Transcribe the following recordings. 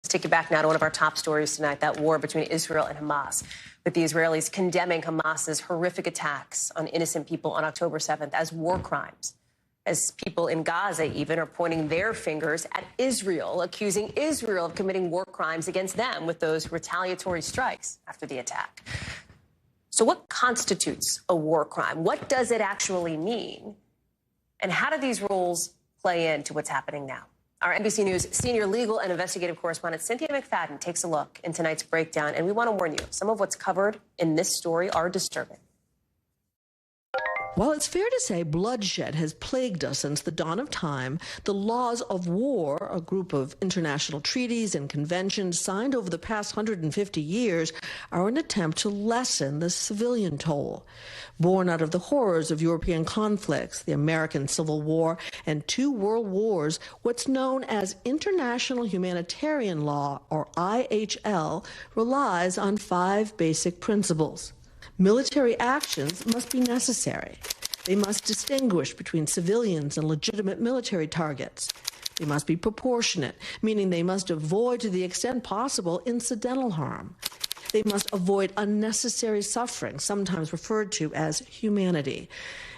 Let's take you back now to one of our top stories tonight, that war between Israel and Hamas, with the Israelis condemning Hamas's horrific attacks on innocent people on October 7th as war crimes, as people in Gaza even are pointing their fingers at Israel, accusing Israel of committing war crimes against them with those retaliatory strikes after the attack. So what constitutes a war crime? What does it actually mean? And how do these rules play into what's happening now? Our NBC News senior legal and investigative correspondent Cynthia McFadden takes a look in tonight's breakdown, and we want to warn you, some of what's covered in this story are disturbing. While it's fair to say bloodshed has plagued us since the dawn of time, the laws of war, a group of international treaties and conventions signed over the past 150 years, are an attempt to lessen the civilian toll. Born out of the horrors of European conflicts, the American Civil War, and 2 world wars, what's known as international humanitarian law, or IHL, relies on 5 basic principles. Military actions must be necessary. They must distinguish between civilians and legitimate military targets. They must be proportionate, meaning they must avoid, to the extent possible, incidental harm. They must avoid unnecessary suffering, sometimes referred to as humanity.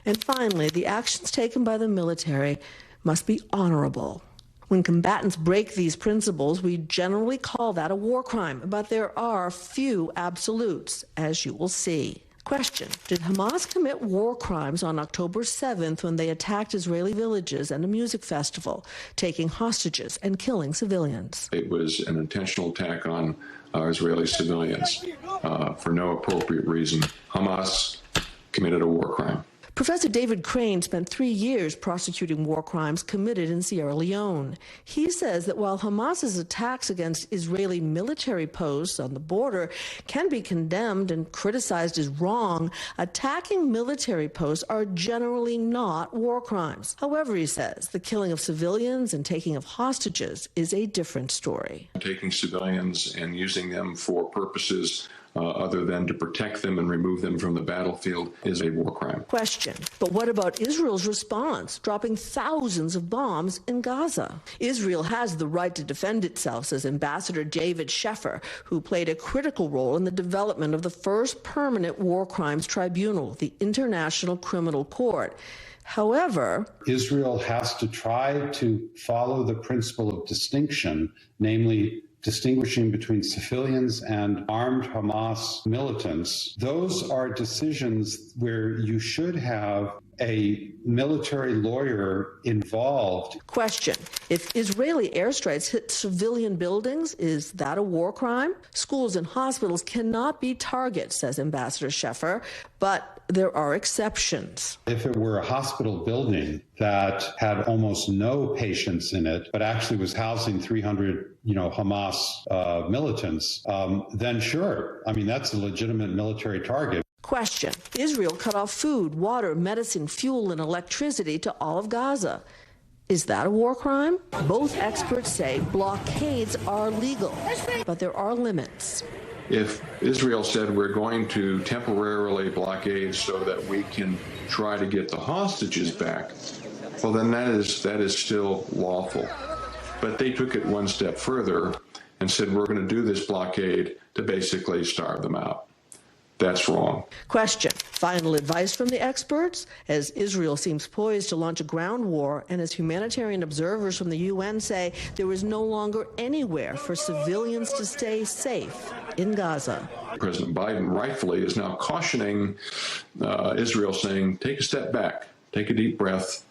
And finally, the actions taken by the military must be honorable. When combatants break these principles, we generally call that a war crime, but there are few absolutes, as you will see. Question: did Hamas commit war crimes on October 7th when they attacked Israeli villages and a music festival, taking hostages and killing civilians? It was an intentional attack on Israeli civilians for no appropriate reason. Hamas committed a war crime. Professor David Crane spent 3 years prosecuting war crimes committed in Sierra Leone. He says that while Hamas's attacks against Israeli military posts on the border can be condemned and criticized as wrong, attacking military posts are generally not war crimes. However, he says, the killing of civilians and taking of hostages is a different story. Taking civilians and using them for purposes other than to protect them and remove them from the battlefield is a war crime. Question: but what about Israel's response, dropping thousands of bombs in Gaza? Israel has the right to defend itself, says Ambassador David Sheffer, who played a critical role in the development of the first permanent war crimes tribunal, the International Criminal Court. However, Israel has to try to follow the principle of distinction, namely distinguishing between civilians and armed Hamas militants. Those are decisions where you should have a military lawyer involved. Question: if Israeli airstrikes hit civilian buildings, is that a war crime? Schools and hospitals cannot be targets, says Ambassador Sheffer, but there are exceptions. If it were a hospital building that had almost no patients in it, but actually was housing 300, Hamas militants, then sure. I mean, that's a legitimate military target. Question: Israel cut off food, water, medicine, fuel, and electricity to all of Gaza. Is that a war crime? Both experts say blockades are legal, but there are limits. If Israel said we're going to temporarily blockade so that we can try to get the hostages back, well, then that is still lawful. But they took it one step further and said we're going to do this blockade to basically starve them out. That's wrong. Question: final advice from the experts? As Israel seems poised to launch a ground war, and as humanitarian observers from the UN say there is no longer anywhere for civilians to stay safe in Gaza. President Biden rightfully is now cautioning Israel, saying, take a step back, take a deep breath,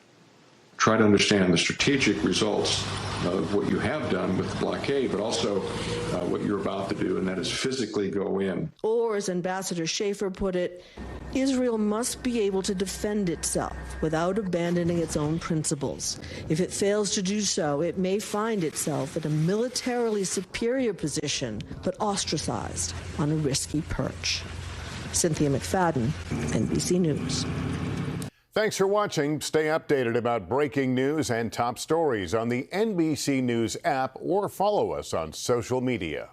try to understand the strategic results of what you have done with the blockade, but also what you're about to do, and that is physically go in. Or, as Ambassador Schaefer put it, Israel must be able to defend itself without abandoning its own principles. If it fails to do so, it may find itself in a militarily superior position, but ostracized on a risky perch. Cynthia McFadden, NBC News. Thanks for watching. Stay updated about breaking news and top stories on the NBC News app or follow us on social media.